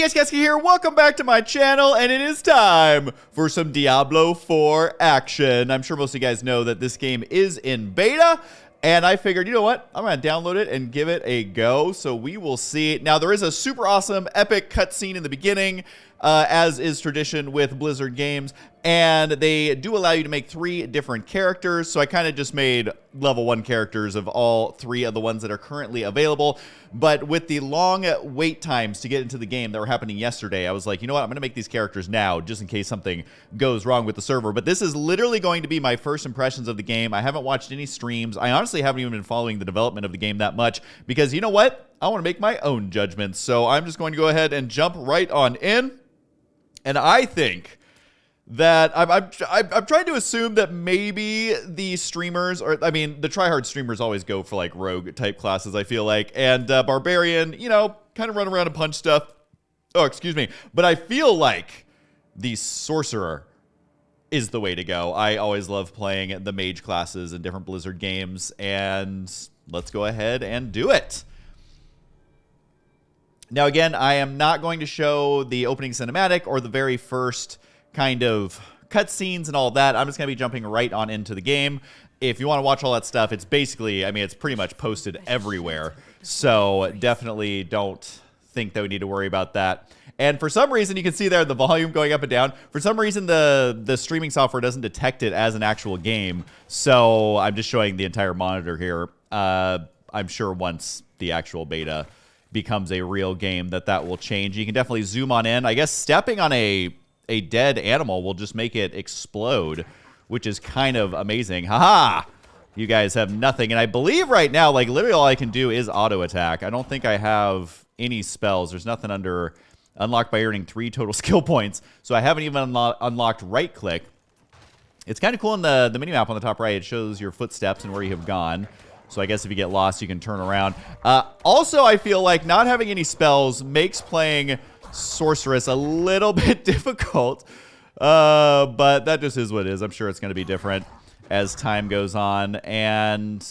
Yes, here. Welcome back to my channel, and it is time for some Diablo 4 action. I'm sure most of you guys know that this game is in beta, and I figured, you know what? I'm going to download it and give it a go, so we will see. Now, there is a super awesome, epic cutscene in the beginning, as is tradition with Blizzard games, and they do allow you to make 3 different characters, so I kind of just made level 1 characters of all 3 of the ones that are currently available. But with the long wait times to get into the game that were happening yesterday, I was like, you know what, I'm going to make these characters now just in case something goes wrong with the server. But this is literally going to be my first impressions of the game. I haven't watched any streams. I honestly haven't even been following the development of the game that much because, you know what, I want to make my own judgments. So I'm just going to go ahead and jump right on in. And I think that I'm trying to assume that maybe the streamers, or I mean, the tryhard streamers always go for like rogue type classes, I feel like, and barbarian, you know, kind of run around and punch stuff. Oh, excuse me. But I feel like the sorcerer is the way to go. I always love playing the mage classes in different Blizzard games, and let's go ahead and do it. Now, again, I am not going to show the opening cinematic or the very first kind of cutscenes and all that. I'm just going to be jumping right on into the game. If you want to watch all that stuff, it's basically, I mean, it's pretty much posted everywhere. So definitely don't think that we need to worry about that. And for some reason, you can see there the volume going up and down. For some reason, the streaming software doesn't detect it as an actual game. So I'm just showing the entire monitor here. I'm sure once the actual beta becomes a real game that will change. You can definitely zoom on in. I guess stepping on a dead animal will just make it explode, which is kind of amazing. Haha! You guys have nothing. And I believe right now, like, literally all I can do is auto attack. I don't think I have any spells. There's nothing under unlocked by earning 3 total skill points. So I haven't even unlocked right click. It's kind of cool in the minimap on the top right. It shows your footsteps and where you have gone. So I guess if you get lost, you can turn around. Also, I feel like not having any spells makes playing Sorceress a little bit difficult. But that just is what it is. I'm sure it's going to be different as time goes on. And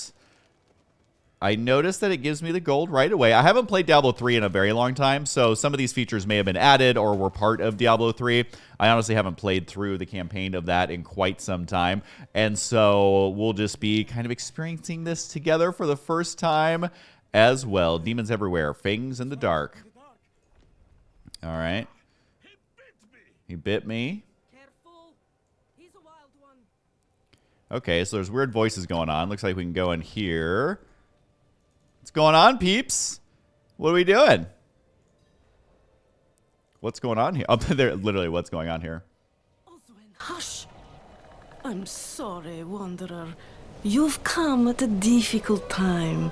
I noticed that it gives me the gold right away. I haven't played Diablo 3 in a very long time, so some of these features may have been added or were part of Diablo 3. I honestly haven't played through the campaign of that in quite some time, and so we'll just be kind of experiencing this together for the first time as well. Demons everywhere, fangs in the dark. All right. He bit me. Careful. He's a wild one. Okay, so there's weird voices going on. Looks like we can go in here. What's going on, peeps? What are we doing? What's going on here? Oh, there, literally, what's going on here? Hush. I'm sorry, Wanderer. You've come at a difficult time.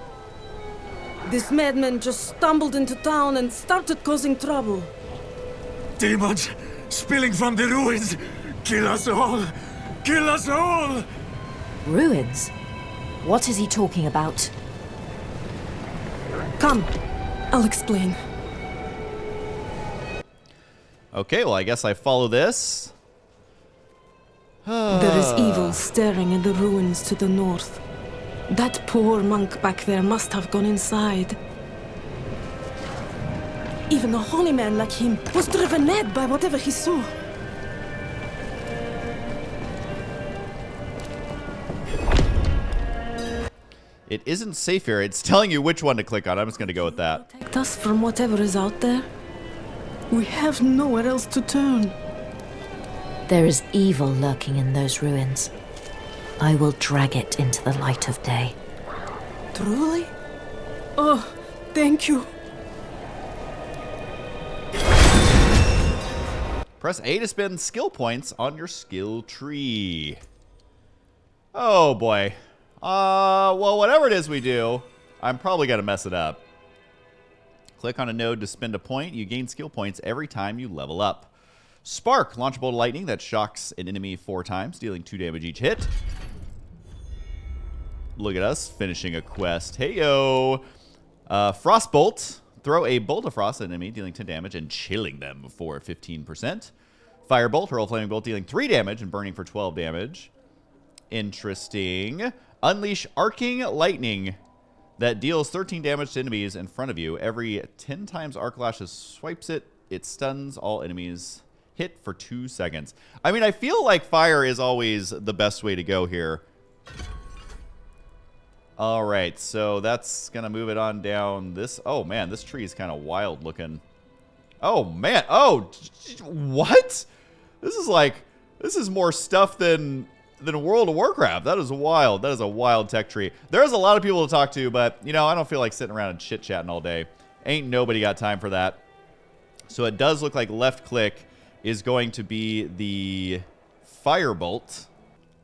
This madman just stumbled into town and started causing trouble. Demons spilling from the ruins. Kill us all. Kill us all. Ruins? What is he talking about? Come, I'll explain. Okay, well, I guess I follow this. There is evil staring in the ruins to the north. That poor monk back there must have gone inside. Even a holy man like him was driven mad by whatever he saw. It isn't safe here. It's telling you which one to click on. I'm just going to go with that. Protect us from whatever is out there. We have nowhere else to turn. There is evil lurking in those ruins. I will drag it into the light of day. Truly? Oh, thank you. Press A to spend skill points on your skill tree. Oh, boy. Well, whatever it is we do, I'm probably going to mess it up. Click on a node to spend a point. You gain skill points every time you level up. Spark. Launch a bolt of lightning that shocks an enemy 4 times, dealing 2 damage each hit. Look at us finishing a quest. Heyo. Frostbolt. Throw a bolt of frost at an enemy, dealing 10 damage and chilling them for 15%. Firebolt. Hurl a flaming bolt, dealing 3 damage and burning for 12 damage. Interesting. Unleash arcing lightning that deals 13 damage to enemies in front of you. Every 10 times Arc Lashes swipes it, It stuns all enemies hit for 2 seconds. I mean, I feel like fire is always the best way to go here. All right, so that's going to move it on down this. Oh, man, this tree is kind of wild looking. Oh, man. Oh, what? This is more stuff than World of Warcraft. That is wild. That is a wild tech tree. There's a lot of people to talk to, but, you know, I don't feel like sitting around and chit-chatting all day. Ain't nobody got time for that. So it does look like left click is going to be the Firebolt.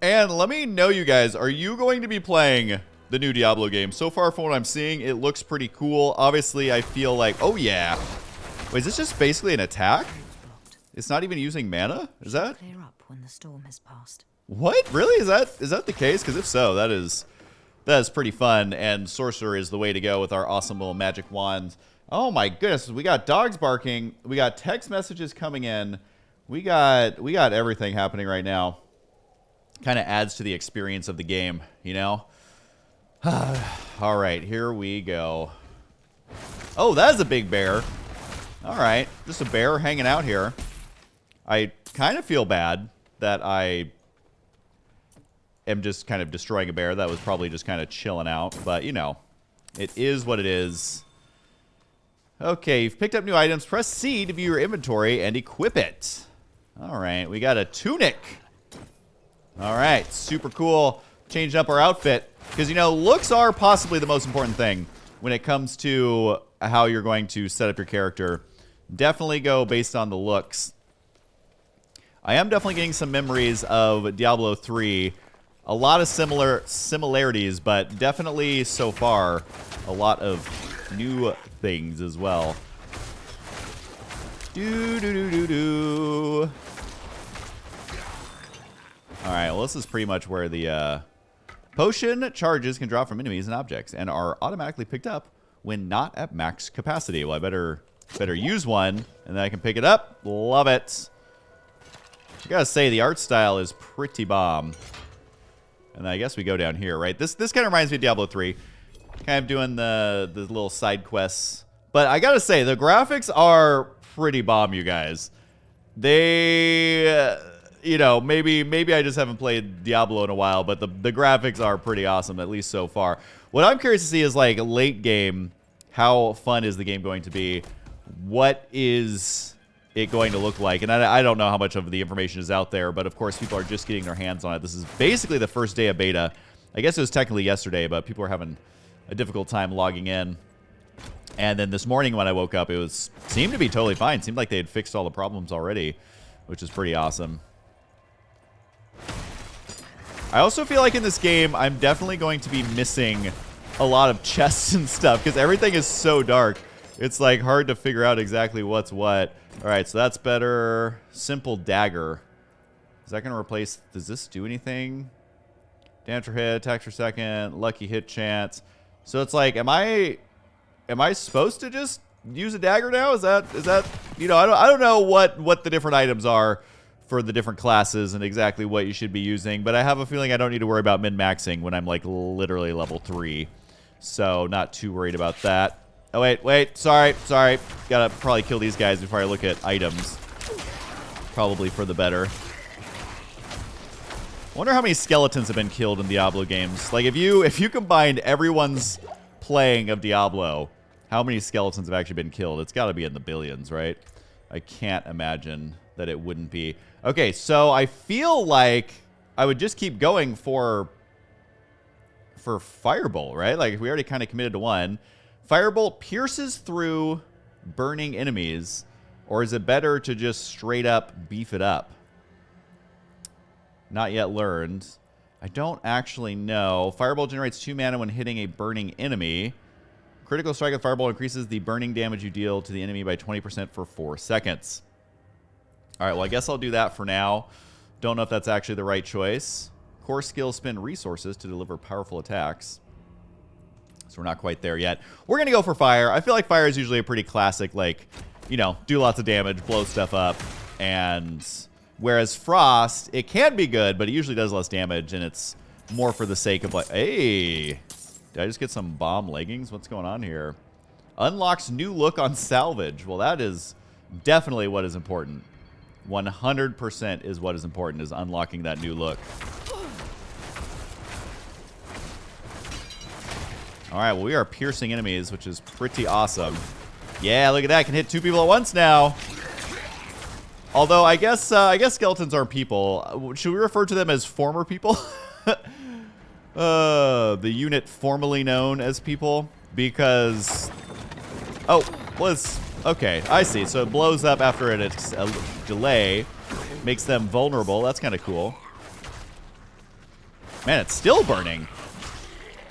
And let me know, you guys, are you going to be playing the new Diablo game? So far from what I'm seeing, it looks pretty cool. Obviously, I feel like, oh yeah. Wait, is this just basically an attack? It's not even using mana? Is that? Clear up when the storm has passed. What? Really? Is that the case? Because if so, that is pretty fun. And Sorcerer is the way to go with our awesome little magic wand. Oh my goodness, we got dogs barking. We got text messages coming in. We got everything happening right now. Kind of adds to the experience of the game, you know? All right, here we go. Oh, that is a big bear. All right, just a bear hanging out here. I kind of feel bad that I am just kind of destroying a bear that was probably just kind of chilling out. But, you know, it is what it is. Okay, you've picked up new items. Press C to view your inventory and equip it. All right, we got a tunic. All right, super cool. Changed up our outfit. Because, you know, looks are possibly the most important thing when it comes to how you're going to set up your character. Definitely go based on the looks. I am definitely getting some memories of Diablo 3. A lot of similarities, but definitely so far a lot of new things as well. Do. All right, well, this is pretty much where the potion charges can drop from enemies and objects and are automatically picked up when not at max capacity. Well, I better use one, and then I can pick it up. Love it. I gotta say, the art style is pretty bomb. And I guess we go down here, right? This kind of reminds me of Diablo 3. Kind of doing the little side quests. But I gotta say, the graphics are pretty bomb, you guys. They... you know, maybe I just haven't played Diablo in a while, but the graphics are pretty awesome, at least so far. What I'm curious to see is, like, late game, how fun is the game going to be? What is it going to look like? And I don't know how much of the information is out there, but of course people are just getting their hands on it. This is basically the first day of beta. I guess it was technically yesterday, but people are having a difficult time logging in. And then this morning when I woke up, seemed to be totally fine. Seemed like they had fixed all the problems already, which is pretty awesome. I also feel like in this game, I'm definitely going to be missing a lot of chests and stuff because everything is so dark. It's like hard to figure out exactly what's what. All right, so that's better. Simple dagger. Is that going to replace... Does this do anything? Damage per hit, attack per second, lucky hit chance. So it's like, am I supposed to just use a dagger now? Is that you know, I don't know what the different items are for the different classes and exactly what you should be using, but I have a feeling I don't need to worry about min-maxing when I'm like literally level 3. So not too worried about that. Oh, wait, sorry. Gotta probably kill these guys before I look at items. Probably for the better. I wonder how many skeletons have been killed in Diablo games. Like, if you combined everyone's playing of Diablo, how many skeletons have actually been killed? It's got to be in the billions, right? I can't imagine that it wouldn't be. Okay, so I feel like I would just keep going for Firebolt, right? Like, we already kind of committed to one. Firebolt pierces through burning enemies, or is it better to just straight up beef it up? Not yet learned. I don't actually know. Firebolt generates 2 mana when hitting a burning enemy. Critical strike of Firebolt increases the burning damage you deal to the enemy by 20% for 4 seconds. All right, well, I guess I'll do that for now. Don't know if that's actually the right choice. Core skills spend resources to deliver powerful attacks. So we're not quite there yet. We're going to go for fire. I feel like fire is usually a pretty classic, like, you know, do lots of damage, blow stuff up. And whereas frost, it can be good, but it usually does less damage. And it's more for the sake of like, hey, did I just get some bomb leggings? What's going on here? Unlocks new look on salvage. Well, that is definitely what is important. 100% is what is important, is unlocking that new look. Alright, well, we are piercing enemies, which is pretty awesome. Yeah, look at that. Can hit 2 people at once now. Although, I guess skeletons aren't people. Should we refer to them as former people? The unit formerly known as people. Because... Oh, was... Okay, I see. So it blows up after a delay. Makes them vulnerable. That's kind of cool. Man, it's still burning.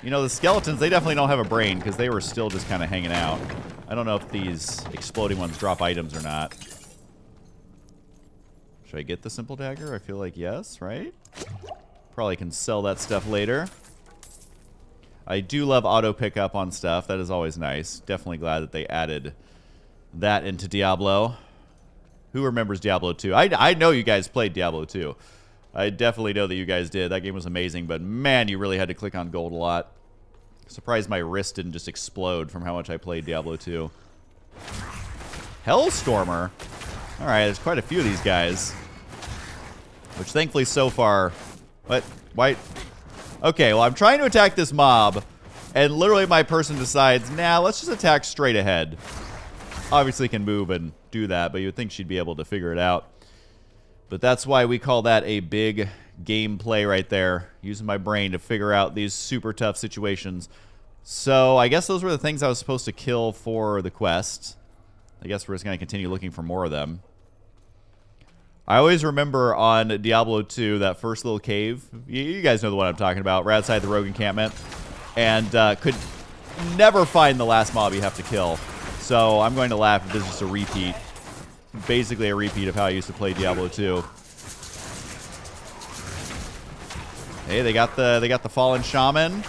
You know, the skeletons, they definitely don't have a brain because they were still just kind of hanging out. I don't know if these exploding ones drop items or not. Should I get the simple dagger? I feel like yes, right? Probably can sell that stuff later. I do love auto pickup on stuff. That is always nice. Definitely glad that they added that into Diablo. Who remembers Diablo 2? I know you guys played Diablo 2. I definitely know that you guys did. That game was amazing, but man, you really had to click on gold a lot. Surprised my wrist didn't just explode from how much I played Diablo 2. Hellstormer. Alright, there's quite a few of these guys. Which thankfully so far... What? Why? Okay, well, I'm trying to attack this mob, and literally my person decides, nah, let's just attack straight ahead. Obviously can move and do that, but you would think she'd be able to figure it out. But that's why we call that a big gameplay right there. Using my brain to figure out these super tough situations. So I guess those were the things I was supposed to kill for the quest. I guess we're just going to continue looking for more of them. I always remember on Diablo 2, that first little cave. You guys know the one I'm talking about. Right outside the rogue encampment. And could never find the last mob you have to kill. So I'm going to laugh if this is just a repeat. Basically a repeat of how I used to play Diablo 2. Hey, they got the fallen shaman.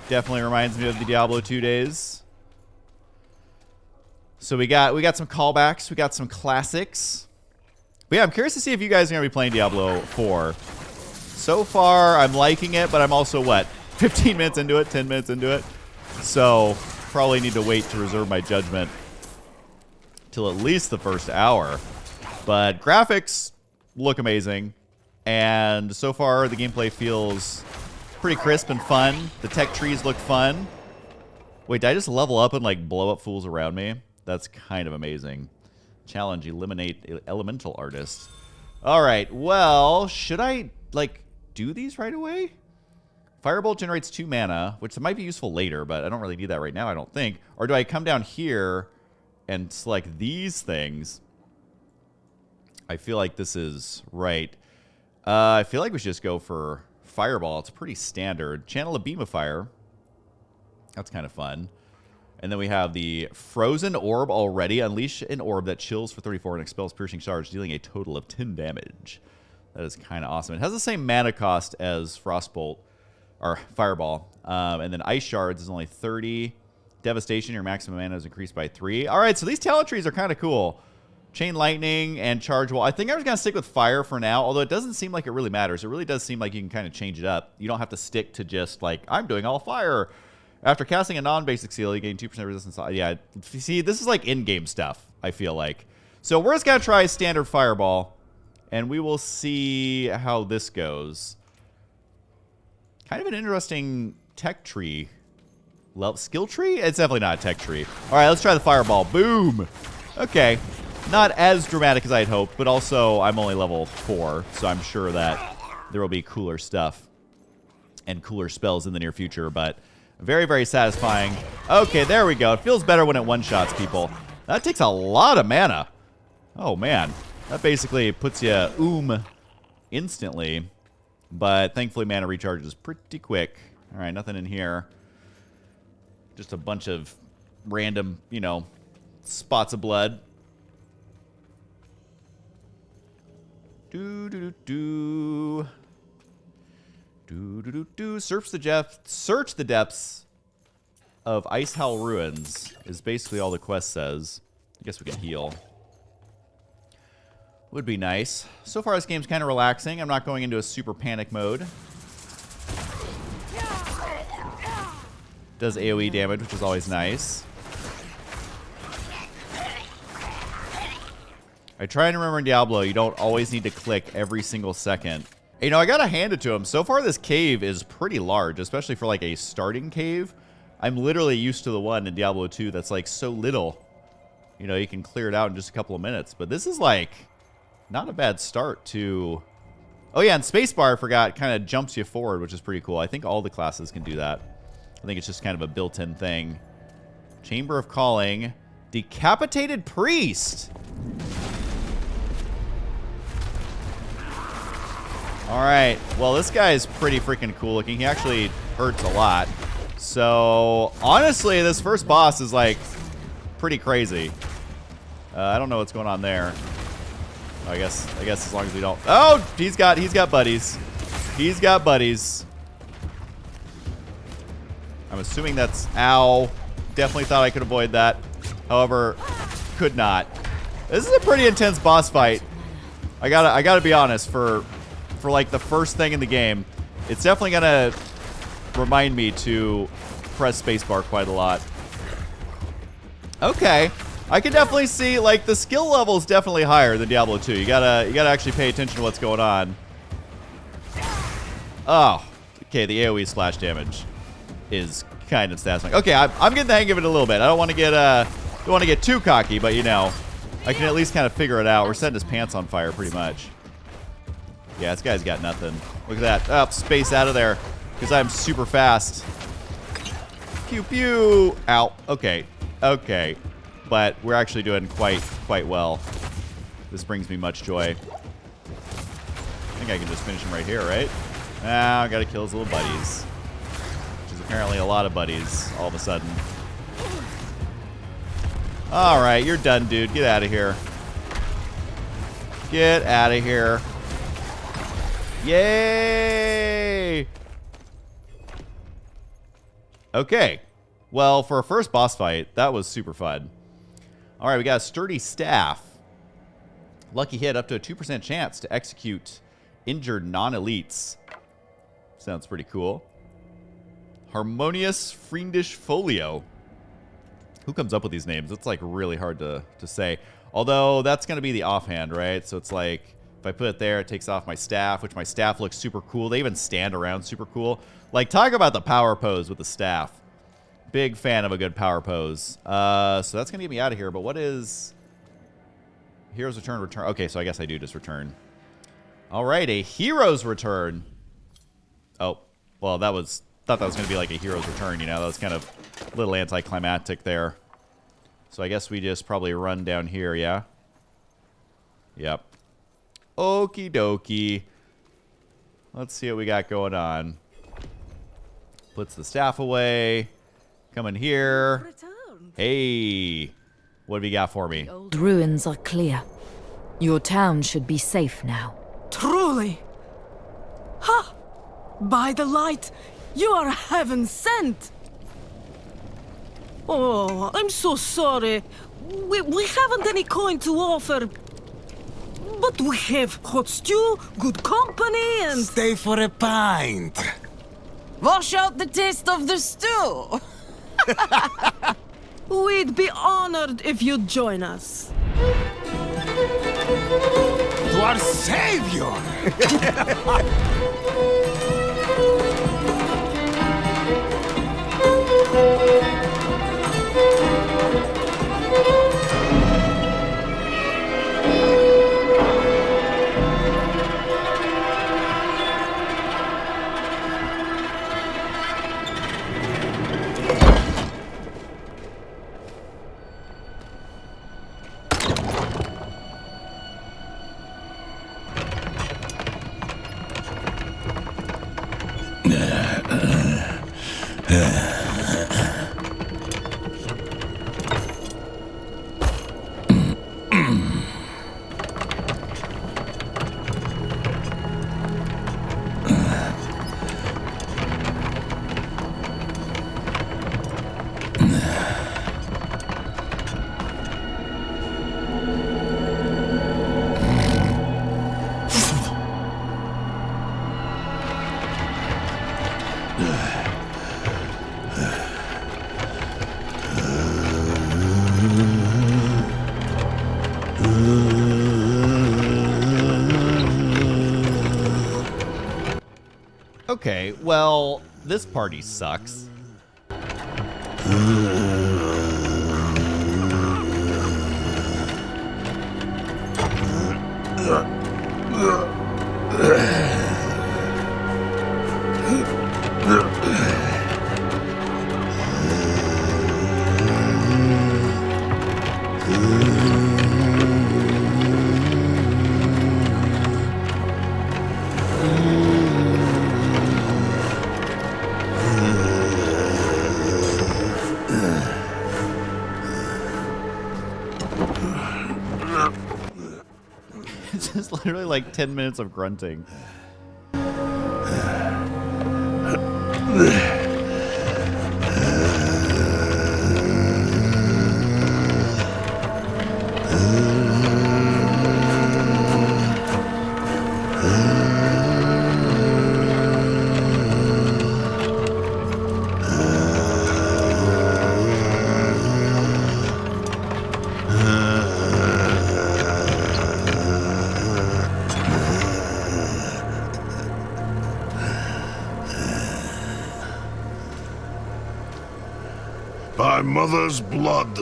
Definitely reminds me of the Diablo 2 days. So we got some callbacks, we got some classics. But yeah, I'm curious to see if you guys are gonna be playing Diablo 4. So far, I'm liking it, but I'm also what? 15 minutes into it, 10 minutes into it. So probably need to wait to reserve my judgment till at least the first hour. But graphics look amazing. And so far, the gameplay feels pretty crisp and fun. The tech trees look fun. Wait, did I just level up and, like, blow up fools around me? That's kind of amazing. Challenge, eliminate elemental artists. All right, well, should I, like, do these right away? Firebolt generates 2 mana, which might be useful later, but I don't really need that right now, I don't think. Or do I come down here and select these things? I feel like this is right. I feel like we should just go for Fireball. It's pretty standard. Channel a beam of fire. That's kind of fun. And then we have the Frozen Orb already. Unleash an orb that chills for 34 and expels piercing charge, dealing a total of 10 damage. That is kind of awesome. It has the same mana cost as Frostbolt, or Fireball. And then Ice Shards is only 30. Devastation, your maximum mana is increased by 3. All right, so these talent trees are kind of cool. Chain Lightning and Charge Wall. I think I was going to stick with Fire for now, although it doesn't seem like it really matters. It really does seem like you can kind of change it up. You don't have to stick to just, like, I'm doing all Fire. After casting a non-basic seal, you gain 2% resistance. Yeah, see, this is like in-game stuff, I feel like. So we're just going to try standard Fireball, and we will see how this goes. Kind of an interesting tech tree. Skill tree? It's definitely not a tech tree. All right, let's try the Fireball. Boom! Okay. Not as dramatic as I had hoped, but also I'm only level 4, so I'm sure that there will be cooler stuff and cooler spells in the near future, but very, very satisfying. Okay, there we go. It feels better when it one-shots people. That takes a lot of mana. Oh, man. That basically puts you instantly, but thankfully mana recharges pretty quick. All right, nothing in here. Just a bunch of random, you know, spots of blood. Search the depths of Icehowl Ruins is basically all the quest says. I guess we can heal. Would be nice. So far, this game's kind of relaxing. I'm not going into a super panic mode. Does AoE damage, which is always nice. I try and remember in Diablo, you don't always need to click every single second. You know, I gotta hand it to him. So far, this cave is pretty large, especially for like a starting cave. I'm literally used to the one in Diablo 2 that's like so little. You know, you can clear it out in just a couple of minutes. But this is like not a bad start to... Oh yeah, and spacebar, I forgot, kind of jumps you forward, which is pretty cool. I think all the classes can do that. I think it's just kind of a built-in thing. Chamber of Calling. Decapitated Priest. Alright, well this guy is pretty freaking cool looking. He actually hurts a lot. So, honestly, this first boss is like pretty crazy. I don't know what's going on there. I guess as long as we don't... Oh! He's got buddies. He's got buddies. I'm assuming that's... Ow. Definitely thought I could avoid that. However, could not. This is a pretty intense boss fight. I gotta be honest, for like the first thing in the game, it's definitely gonna remind me to press spacebar quite a lot. Okay, I can definitely see like the skill level is definitely higher than Diablo 2. You gotta actually pay attention to what's going on. Oh, okay. The AOE splash damage is kind of satisfying. Okay, I'm getting the hang of it a little bit. I don't want to get too cocky, but you know, I can at least kind of figure it out. We're setting his pants on fire pretty much. Yeah, this guy's got nothing. Look at that. Oh, space out of there. Because I'm super fast. Pew pew. Ow. Okay. Okay. But we're actually doing quite well. This brings me much joy. I think I can just finish him right here, right? Now I gotta kill his little buddies. Which is apparently a lot of buddies all of a sudden. Alright, you're done, dude. Get out of here. Get out of here. Yay! Okay. Well, for a first boss fight, that was super fun. Alright, we got a sturdy staff. Lucky hit, up to a 2% chance to execute injured non-elites. Sounds pretty cool. Harmonious Fiendish Folio. Who comes up with these names? It's like really hard to say. Although that's going to be the offhand, right? So it's like if I put it there, it takes off my staff, which my staff looks super cool. They even stand around super cool. Like, talk about the power pose with the staff. Big fan of a good power pose. So that's going to get me out of here. But what is... Hero's Return, return. Okay, so I guess I do just return. All right, a Hero's Return. Oh, well, that was... Thought that was going to be like a Hero's Return, you know? That was kind of a little anticlimactic there. So I guess we just probably run down here, yeah? Yep. Okie dokie. Let's see what we got going on. Puts the staff away. Come in here. Hey. What have you got for me? The old ruins are clear. Your town should be safe now. Truly! Ha! By the light, you are heaven sent! Oh, I'm so sorry. We haven't any coin to offer. But we have hot stew, good company, and... Stay for a pint. Wash out the taste of the stew. We'd be honored if you'd join us. To our savior! Okay, well, this party sucks. It's just literally like 10 minutes of grunting. By mother's blood,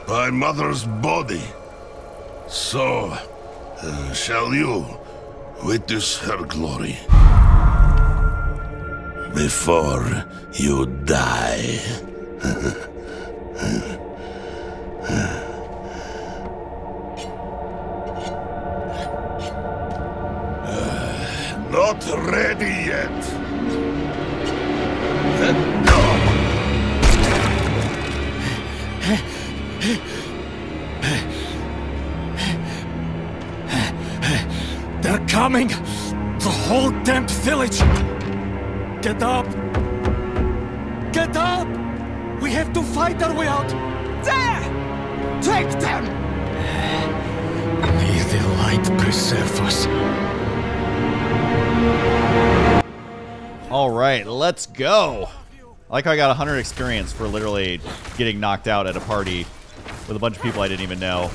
by mother's body, so shall you witness her glory before you die. Not ready yet. They're coming! The whole damned village! Get up! Get up! We have to fight our way out! There! Take them! May the light preserve us. All right, let's go. I like how I got 100 experience for literally getting knocked out at a party with a bunch of people I didn't even know.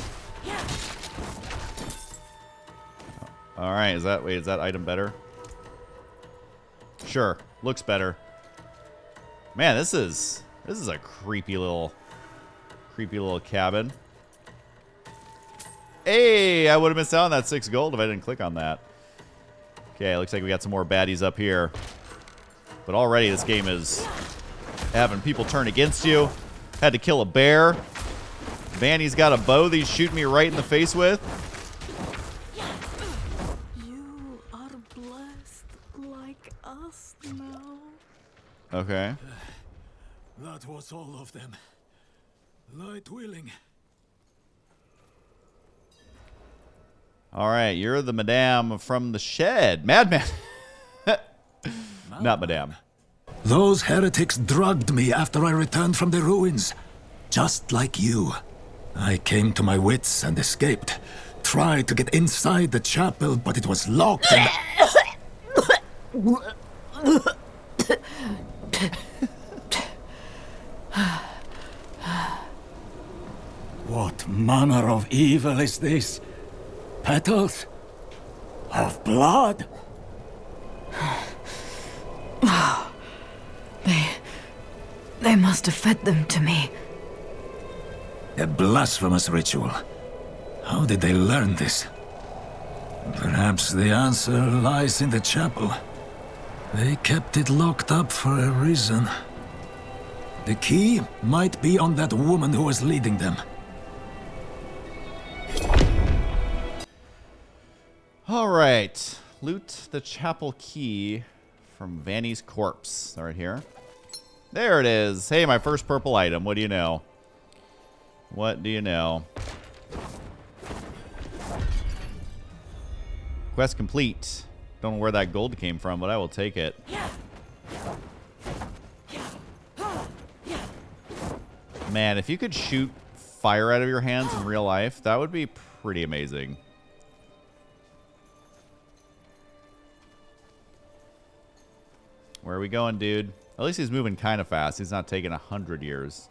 All right, is that item better? Sure, looks better. Man, this is a creepy little cabin. Hey, I would have missed out on that 6 gold if I didn't click on that. Okay, looks like we got some more baddies up here. But already this game is having people turn against you. Had to kill a bear. Vanny's got a bow that he's shooting me right in the face with. You are blessed like us now. Okay. That was all of them. Light willing. All right, you're the madame from the shed. Madman. Not madame. Those heretics drugged me after I returned from the ruins. Just like you. I came to my wits and escaped. Tried to get inside the chapel, but it was locked and... What manner of evil is this? Petals? Of blood? They must have fed them to me. A blasphemous ritual. How did they learn this? Perhaps the answer lies in the chapel. They kept it locked up for a reason. The key might be on that woman who was leading them. All right. Loot the chapel key from Vanny's corpse. Right here. There it is. Hey, my first purple item. What do you know? What do you know? Quest complete. Don't know where that gold came from, but I will take it. Man, if you could shoot fire out of your hands in real life, that would be pretty amazing. Where are we going, dude? At least he's moving kind of fast. He's not taking 100 years.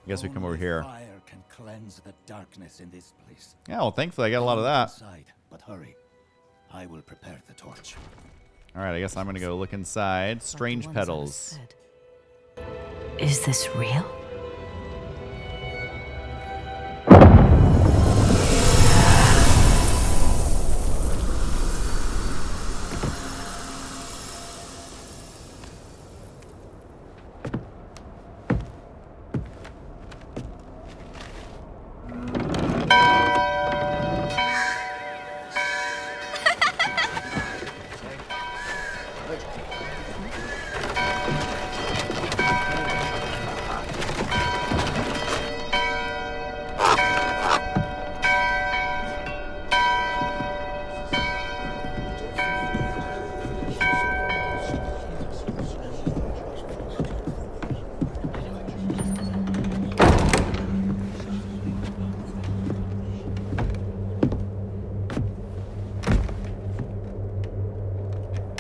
I guess we come over here. Fire can cleanse the darkness in this place. Yeah, well, thankfully I got a lot of that. Inside, but hurry. I will prepare the torch. All right, I guess I'm gonna go look inside. Strange Like the ones I was petals. fed. Is this real?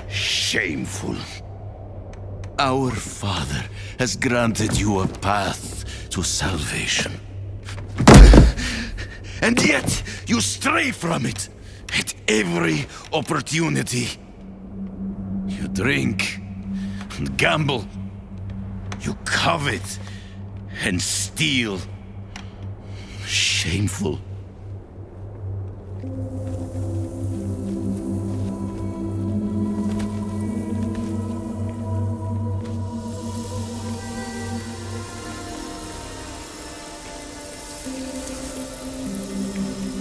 Shameful. Our Father has granted you a path to salvation. And yet, you stray from it at every opportunity. You drink and gamble. You covet and steal. Shameful.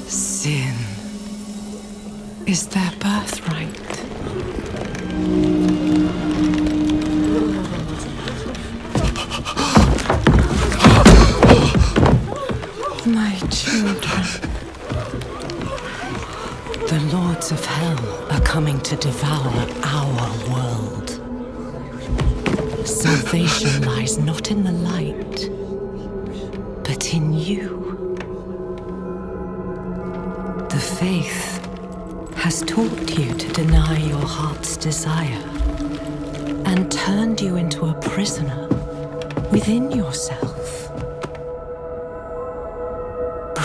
Sin is their birthright. My children. The lords of hell are coming to devour our world. Salvation lies not in the light, but in you. The faith has taught you to deny your heart's desire and turned you into a prisoner within yourself.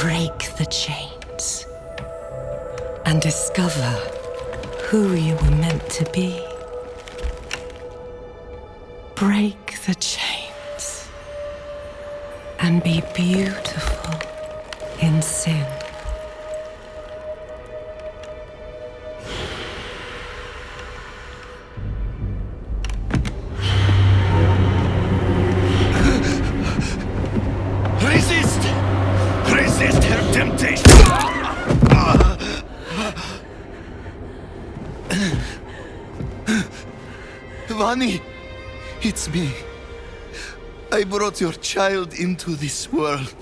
Break the chains and discover who you were meant to be. Break the chains and be beautiful in sin. Resist! Resist her temptation! Vani, it's me. I brought your child into this world.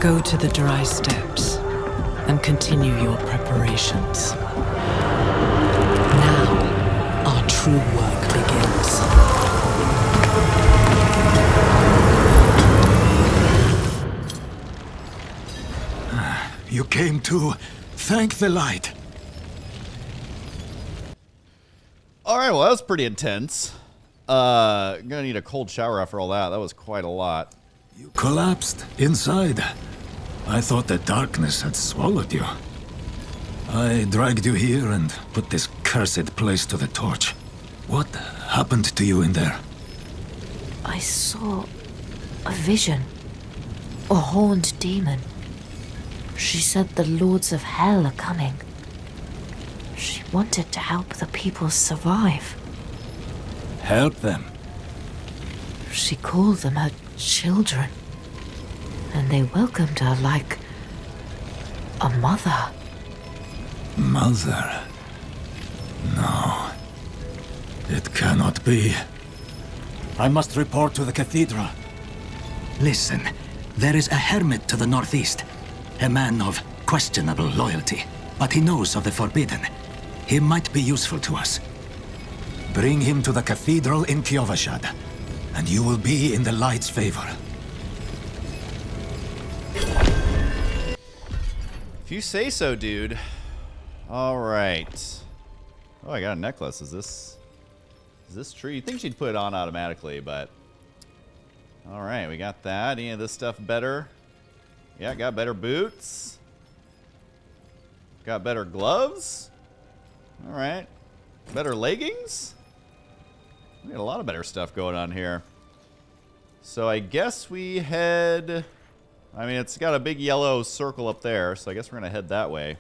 Go to the dry steps and continue your preparations. Now, our true work begins. You came to thank the light. All right, well, that was pretty intense. Gonna need a cold shower after all that. That was quite a lot. You collapsed inside. I thought the darkness had swallowed you. I dragged you here and put this cursed place to the torch. What happened to you in there? I saw a vision. A horned demon. She said the lords of hell are coming. She wanted to help the people survive. Help them. She called them her children. And they welcomed her like a mother. Mother? No. It cannot be. I must report to the cathedral. Listen, there is a hermit to the northeast. A man of questionable loyalty, but he knows of the forbidden. He might be useful to us. Bring him to the cathedral in Kiovashad, and you will be in the light's favor. If you say so, dude. All right. Oh, I got a necklace. Is this true? You'd think she'd put it on automatically, but... All right, we got that. Any of this stuff better? Yeah, got better boots. Got better gloves. All right. Better leggings. We got a lot of better stuff going on here. So I guess we head... I mean, it's got a big yellow circle up there, so I guess we're going to head that way.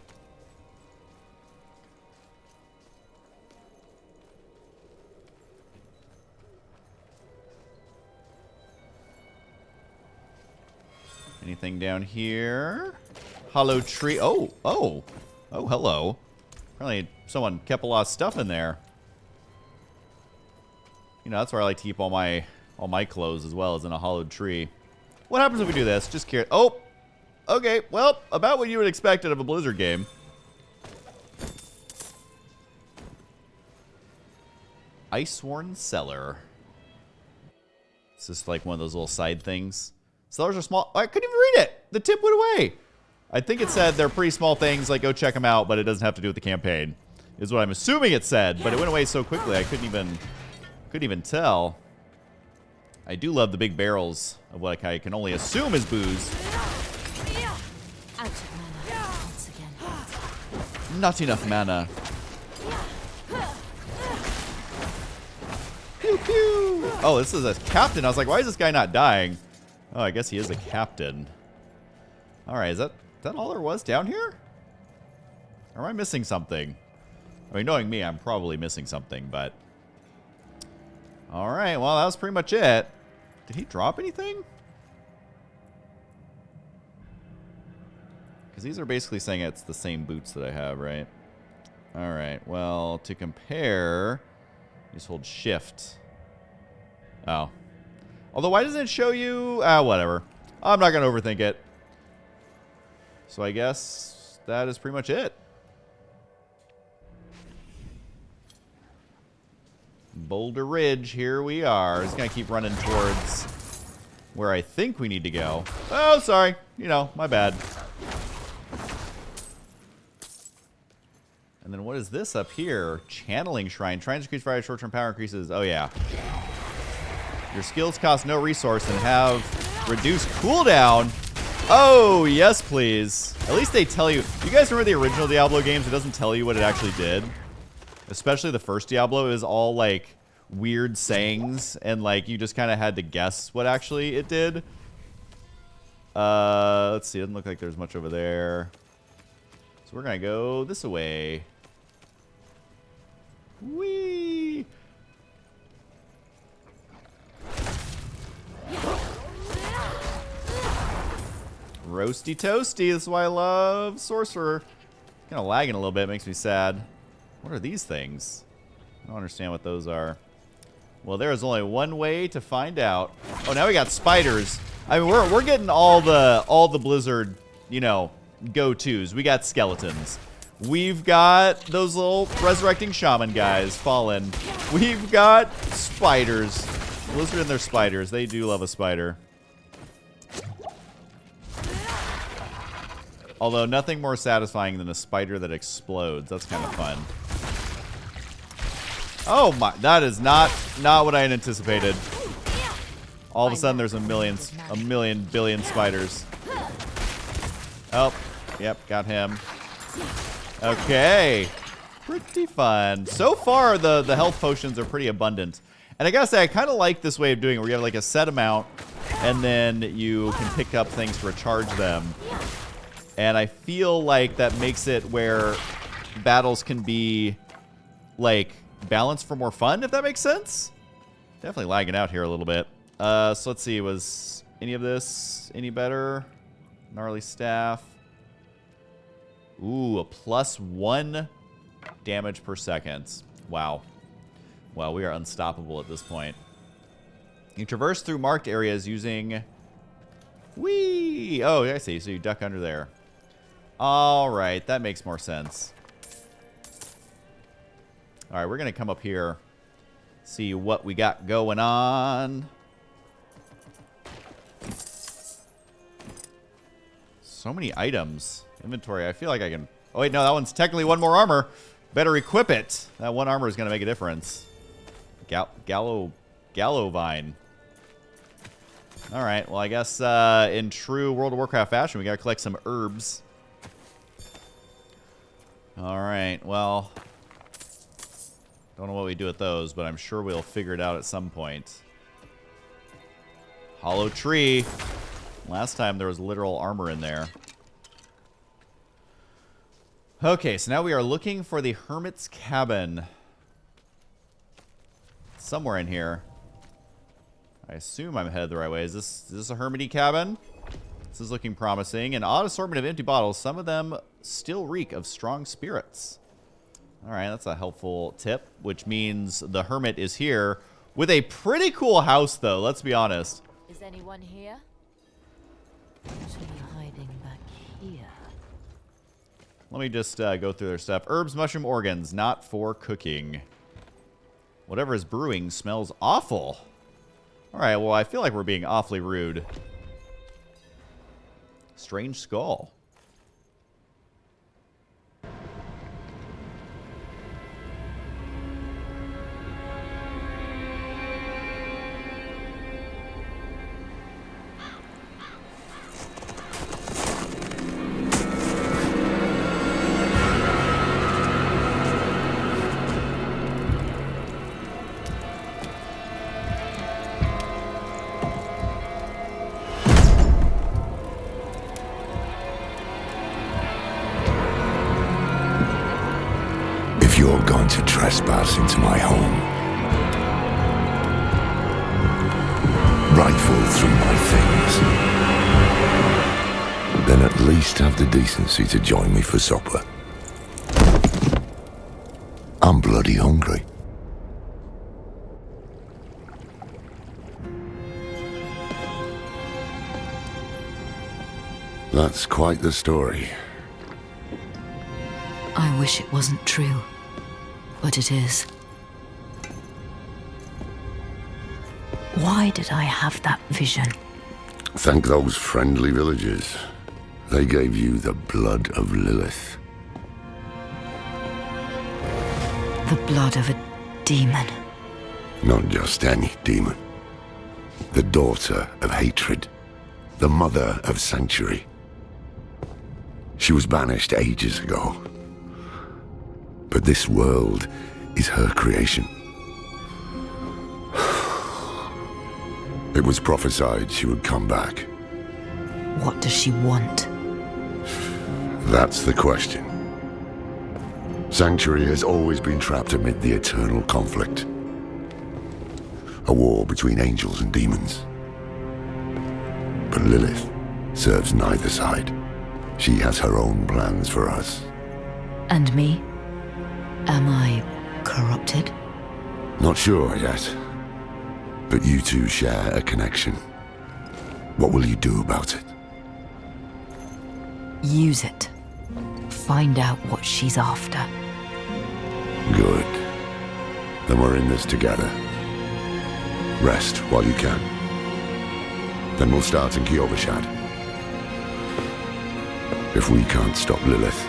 Anything down here? Hollow tree. Oh, hello. Apparently someone kept a lot of stuff in there. You know, that's where I like to keep all my clothes as well, as in a hollowed tree. What happens if we do this? Just curious. Oh, okay. Well, about what you would expect out of a Blizzard game. Iceworn Cellar. It's just like one of those little side things. Cellars are small. I couldn't even read it. The tip went away. I think it said they're pretty small things, like go check them out, but it doesn't have to do with the campaign, is what I'm assuming it said, but it went away so quickly I couldn't even tell. I do love the big barrels of what I can only assume is booze. Out of mana once again. Not enough mana. Pew pew. Oh, this is a captain. I was like, why is this guy not dying? Oh, I guess he is a captain. All right, is that all there was down here? Or am I missing something? I mean, knowing me, I'm probably missing something, but... All right, well, that was pretty much it. Did he drop anything? Because these are basically saying it's the same boots that I have, right? All right, well, to compare, just hold shift. Oh. Although, why doesn't it show you... whatever. I'm not going to overthink it. So I guess that is pretty much it. Boulder Ridge, here we are. Just going to keep running towards where I think we need to go. Oh, sorry. You know, my bad. And then what is this up here? Channeling Shrine. Trying to increase fire short-term power increases. Oh, yeah. Your skills cost no resource and have reduced cooldown. Oh, yes, please. At least they tell you. You guys remember the original Diablo games? It doesn't tell you what it actually did. Especially the first Diablo. It was all, like, weird sayings. And, like, you just kind of had to guess what actually it did. Let's see. It doesn't look like there's much over there. So we're going to go this way. Whee! Roasty toasty. This is why I love Sorcerer. Kind of lagging a little bit. Makes me sad. What are these things? I don't understand what those are. Well, there is only one way to find out. Oh, now we got spiders. I mean, we're getting all the Blizzard, you know, go-tos. We got skeletons. We've got those little resurrecting shaman guys, Fallen. We've got spiders. Blizzard and their spiders. They do love a spider. Although nothing more satisfying than a spider that explodes. That's kind of fun. Oh my, that is not what I had anticipated. All of a sudden there's a million billion spiders. Oh, yep, got him. Okay. Pretty fun. So far the health potions are pretty abundant. And I gotta say, I kind of like this way of doing it, where you have like a set amount and then you can pick up things to recharge them. And I feel like that makes it where battles can be, like, balanced for more fun, if that makes sense. Definitely lagging out here a little bit. So let's see, was any of this any better? Gnarly Staff. Ooh, a +1 damage per second. Wow. Wow, we are unstoppable at this point. You traverse through marked areas using Whee! Oh, I see. So you duck under there. All right. That makes more sense. All right. We're going to come up here. See what we got going on. So many items. Inventory. I feel like I can... Oh, wait. No, that one's technically one more armor. Better equip it. That one armor is going to make a difference. Gallo vine. All right. Well, I guess in true World of Warcraft fashion, we got to collect some herbs. All right. Well, don't know what we do with those, but I'm sure we'll figure it out at some point. Hollow tree. Last time there was literal armor in there. Okay, so now we are looking for the Hermit's Cabin. Somewhere in here. I assume I'm headed the right way. Is this a hermity cabin? This is looking promising. An odd assortment of empty bottles. Some of them still reek of strong spirits. All right, that's a helpful tip, which means the hermit is here with a pretty cool house, though. Let's be honest. Is anyone here? What are you hiding back here? Let me just go through their stuff. Herbs, mushroom, organs, not for cooking. Whatever is brewing smells awful. All right, well, I feel like we're being awfully rude. Strange skull. If you're going to trespass into my home, rifle through my things, then at least have the decency to join me for supper. I'm bloody hungry. That's quite the story. I wish it wasn't true, but it is. Why did I have that vision? Thank those friendly villagers. They gave you the blood of Lilith. The blood of a demon. Not just any demon. The daughter of hatred. The mother of sanctuary. She was banished ages ago. But this world is her creation. It was prophesied she would come back. What does she want? That's the question. Sanctuary has always been trapped amid the eternal conflict. A war between angels and demons. But Lilith serves neither side. She has her own plans for us. And me? Am I corrupted? Not sure yet. But you two share a connection. What will you do about it? Use it. Find out what she's after. Good. Then we're in this together. Rest while you can. Then we'll start in Kiovashad. If we can't stop Lilith,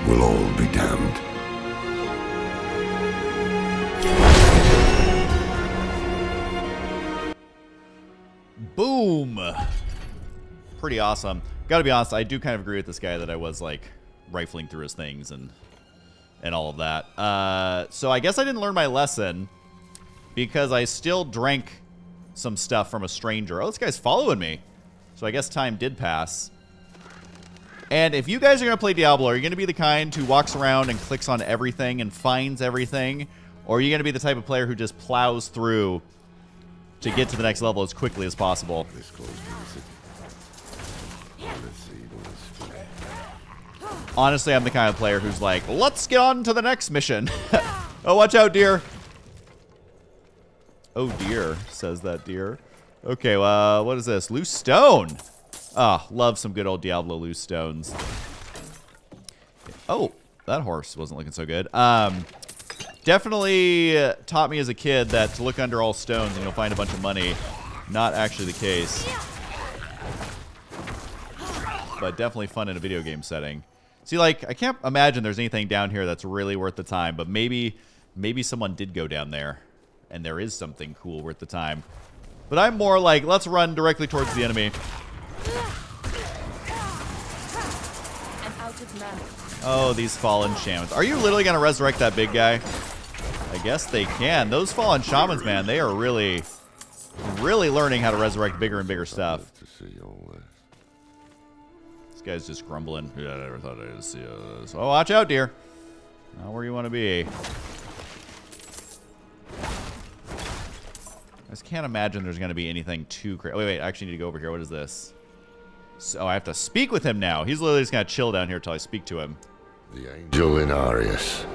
we'll all be damned. Boom. Pretty awesome. Gotta be honest, I do kind of agree with this guy that I was, like, rifling through his things and all of that. So I guess I didn't learn my lesson because I still drank some stuff from a stranger. Oh, this guy's following me. So I guess time did pass. And if you guys are going to play Diablo, are you going to be the kind who walks around and clicks on everything and finds everything? Or are you going to be the type of player who just plows through to get to the next level as quickly as possible? Honestly, I'm the kind of player who's like, let's get on to the next mission. Oh, watch out, deer. Oh, dear, says that deer. Okay, what is this? Loose stone. Oh, love some good old Diablo loose stones. Oh, that horse wasn't looking so good. Definitely taught me as a kid that to look under all stones and you'll find a bunch of money. Not actually the case. But definitely fun in a video game setting. See, like, I can't imagine there's anything down here that's really worth the time, but maybe someone did go down there, and there is something cool worth the time. But I'm more like, let's run directly towards the enemy. Oh, these fallen shamans. Are you literally going to resurrect that big guy? I guess they can. Those fallen shamans, man, they are really learning how to resurrect bigger and bigger stuff. This guy's just grumbling. Yeah, I never thought I'd see this. Oh, watch out, dear. Not where you want to be. I just can't imagine there's going to be anything too crazy. Wait, I actually need to go over here. What is this? So I have to speak with him now. He's literally just going to chill down here until I speak to him. The angel Inarius.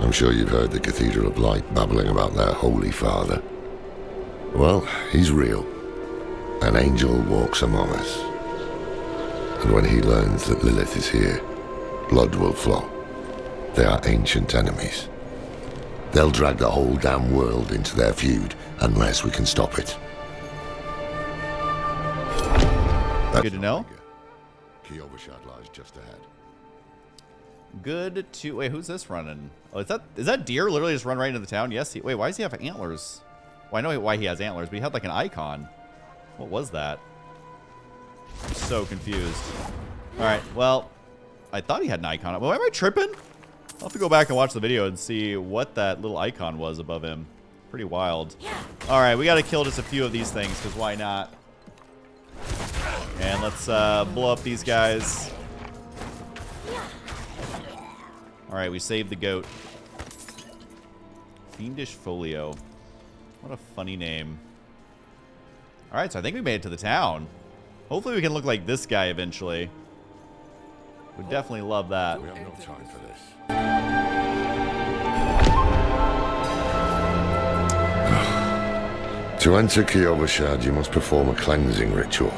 I'm sure you've heard the Cathedral of Light babbling about their Holy Father. Well, he's real. An angel walks among us. And when he learns that Lilith is here, blood will flow. They are ancient enemies. They'll drag the whole damn world into their feud unless we can stop it. Good to know. Kiyovershad lies just ahead. Good to... Wait, who's this running? Oh, is that deer literally just run right into the town? Yes. Wait, why does he have antlers? Well, I know why he has antlers, but he had like an icon. What was that? I'm so confused. All right, well, I thought he had an icon. Well, am I tripping? I'll have to go back and watch the video and see what that little icon was above him. Pretty wild. All right, we got to kill just a few of these things, because why not? And let's blow up these guys. All right, we saved the goat. Fiendish Folio. What a funny name. All right, so I think we made it to the town. Hopefully we can look like this guy eventually. Would definitely love that. We have no time for this. To enter Kiyovershad, you must perform a cleansing ritual.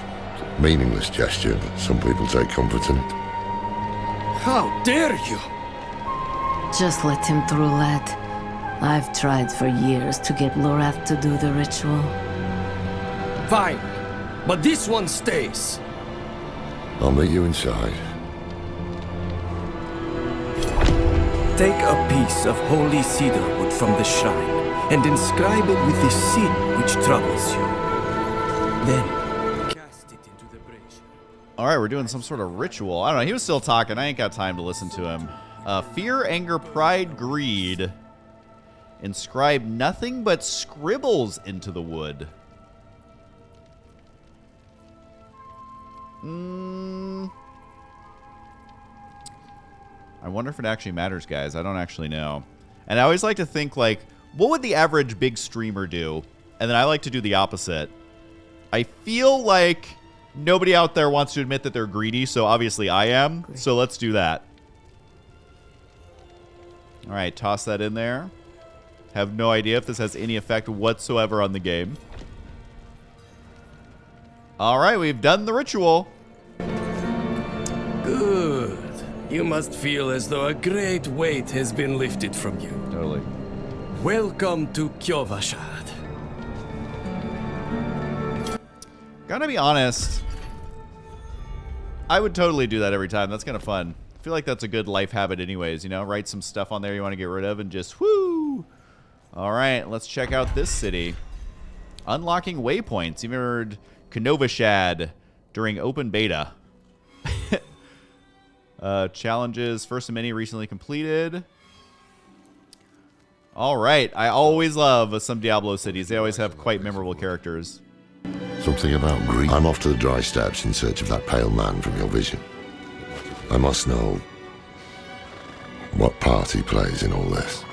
Meaningless gesture, but some people take comfort in it. How dare you! Just let him through, lad. I've tried for years to get Lorath to do the ritual. Fine, but this one stays. I'll meet you inside. Take a piece of holy cedar wood from the shrine and inscribe it with the sin which troubles you. Then cast it into the brazier. All right, we're doing some sort of ritual. I don't know. He was still talking. I ain't got time to listen to him. Fear, anger, pride, greed. Inscribe nothing but scribbles into the wood. I wonder if it actually matters, guys. I don't actually know. And I always like to think, like, what would the average big streamer do? And then I like to do the opposite. I feel like nobody out there wants to admit that they're greedy, so obviously I am. So let's do that. All right, toss that in there. Have no idea if this has any effect whatsoever on the game. All right, we've done the ritual. Good. You must feel as though a great weight has been lifted from you. Totally. Welcome to Kiyovershad. Gotta be honest, I would totally do that every time. That's kind of fun. I feel like that's a good life habit anyways, you know? Write some stuff on there you want to get rid of and just whoo! All right, let's check out this city. Unlocking waypoints. You've heard Kiyovershad during open beta. Challenges, first of many recently completed. All right, I always love some Diablo cities. They always have quite memorable characters. Something about greed. I'm off to the dry steppes in search of that pale man from your vision. I must know what part he plays in all this.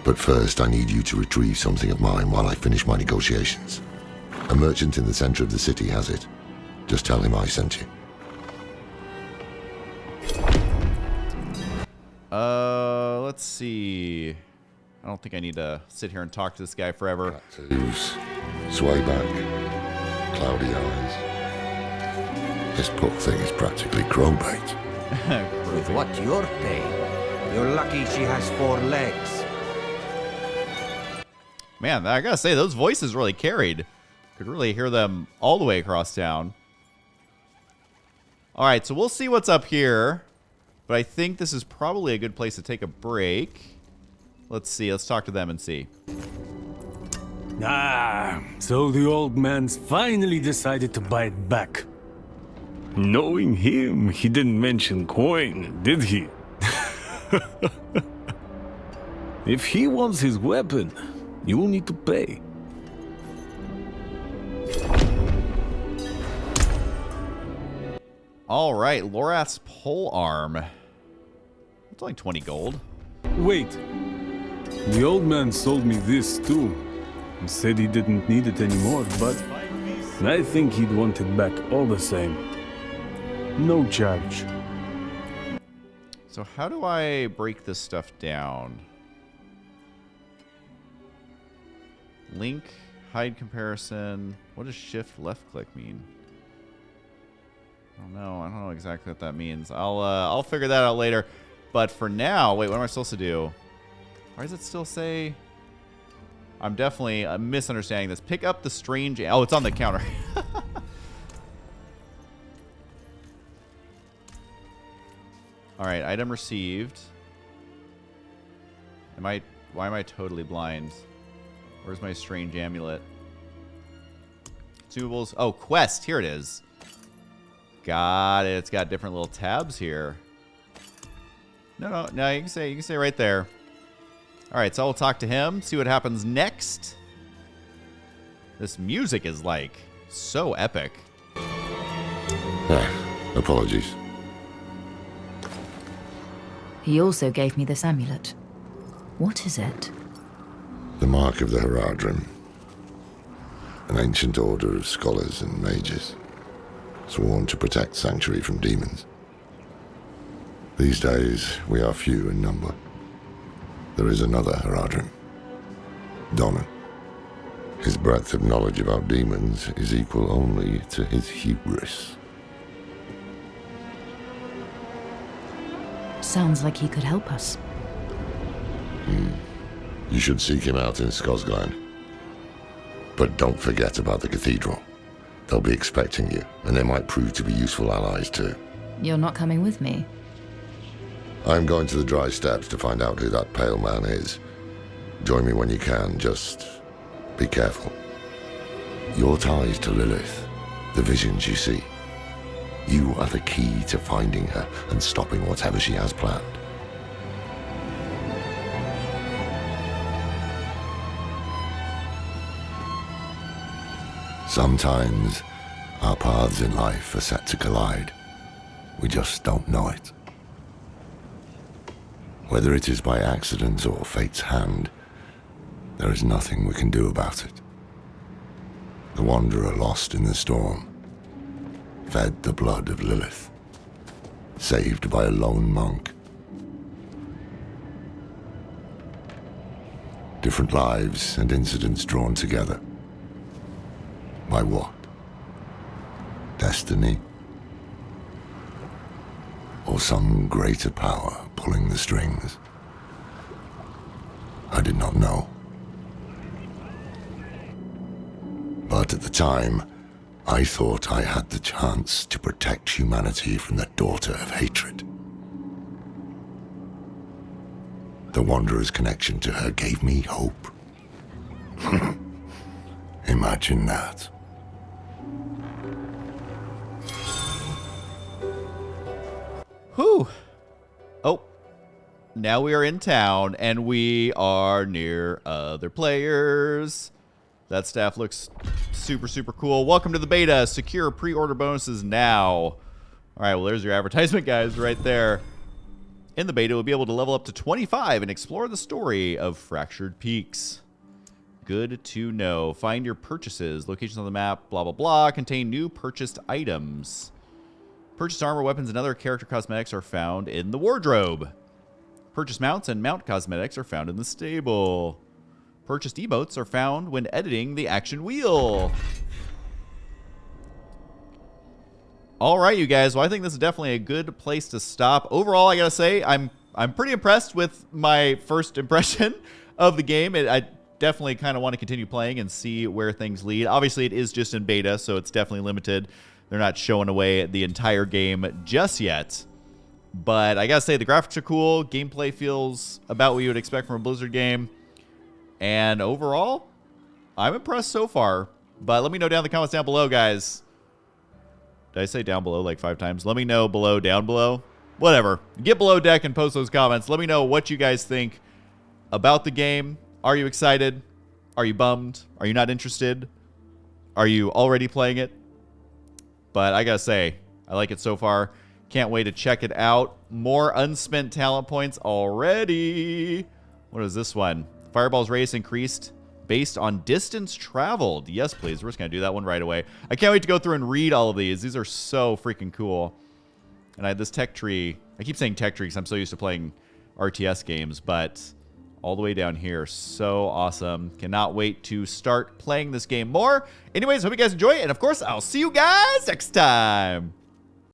But first, I need you to retrieve something of mine while I finish my negotiations. A merchant in the center of the city has it. Just tell him I sent you. Let's see. I don't think I need to sit here and talk to this guy forever. Tattoos, Sway back, cloudy eyes. This poor thing is practically crowbait. With what you're paying, you're lucky she has 4 legs. Man, I gotta say, those voices really carried. Could really hear them all the way across town. All right, so we'll see what's up here. But I think this is probably a good place to take a break. Let's see. Let's talk to them and see. Ah, so the old man's finally decided to buy it back. Knowing him, he didn't mention coin, did he? If he wants his weapon, you will need to pay. All right, Lorath's pole arm. It's only 20 gold. Wait. The old man sold me this too. He said he didn't need it anymore, but I think he'd want it back all the same. No charge. So how do I break this stuff down? Link, hide comparison. What does shift left click mean? I don't know exactly what that means. I'll figure that out later. But for now, wait, what am I supposed to do? Why does it still say? I'm definitely misunderstanding this. Pick up the strange. Oh, it's on the counter. All right, item received. Why am I totally blind? Where's my strange amulet? Consumables. Oh, quest. Here it is. Got it. It's got different little tabs here. No, you can say right there. All right, so I'll talk to him, see what happens next. This music is like so epic. Apologies. He also gave me this amulet. What is it? The mark of the Heradrim. An ancient order of scholars and mages, sworn to protect Sanctuary from demons. These days, we are few in number. There is another Heradrim, Donan. His breadth of knowledge about demons is equal only to his hubris. Sounds like he could help us. You should seek him out in Skosglen. But don't forget about the cathedral. They'll be expecting you, and they might prove to be useful allies too. You're not coming with me? I'm going to the Dry Steppes to find out who that pale man is. Join me when you can, just be careful. Your ties to Lilith, the visions you see, you are the key to finding her and stopping whatever she has planned. Sometimes our paths in life are set to collide. We just don't know it. Whether it is by accident or fate's hand, there is nothing we can do about it. The wanderer lost in the storm, fed the blood of Lilith, saved by a lone monk. Different lives and incidents drawn together. By what? Destiny? Or some greater power pulling the strings? I did not know. But at the time, I thought I had the chance to protect humanity from the daughter of hatred. The Wanderer's connection to her gave me hope. Imagine that. Whew. Oh. Now we are in town, and we are near other players. That staff looks super, super cool. Welcome to the beta. Secure pre-order bonuses now. All right, well, there's your advertisement, guys, right there. In the beta, we'll be able to level up to 25 and explore the story of Fractured Peaks. Good to know. Find your purchases. Locations on the map, blah, blah, blah. Contain new purchased items. Purchased armor, weapons, and other character cosmetics are found in the wardrobe. Purchased mounts and mount cosmetics are found in the stable. Purchased emotes are found when editing the action wheel. All right, you guys. Well, I think this is definitely a good place to stop. Overall, I gotta say, I'm pretty impressed with my first impression of the game. I definitely kind of want to continue playing and see where things lead. Obviously, it is just in beta, so it's definitely limited. They're not showing away the entire game just yet. But I gotta say, the graphics are cool. Gameplay feels about what you would expect from a Blizzard game. And overall, I'm impressed so far. But let me know down in the comments down below, guys. Did I say down below like 5 times? Let me know below, down below. Whatever. Get below deck and post those comments. Let me know what you guys think about the game. Are you excited? Are you bummed? Are you not interested? Are you already playing it? But I gotta say, I like it so far. Can't wait to check it out. More unspent talent points already. What is this one? Fireball's radius increased based on distance traveled. Yes, please. We're just going to do that one right away. I can't wait to go through and read all of these. These are so freaking cool. And I had this tech tree. I keep saying tech tree because I'm so used to playing RTS games, but all the way down here. So awesome. Cannot wait to start playing this game more. Anyways, hope you guys enjoy it. And of course, I'll see you guys next time.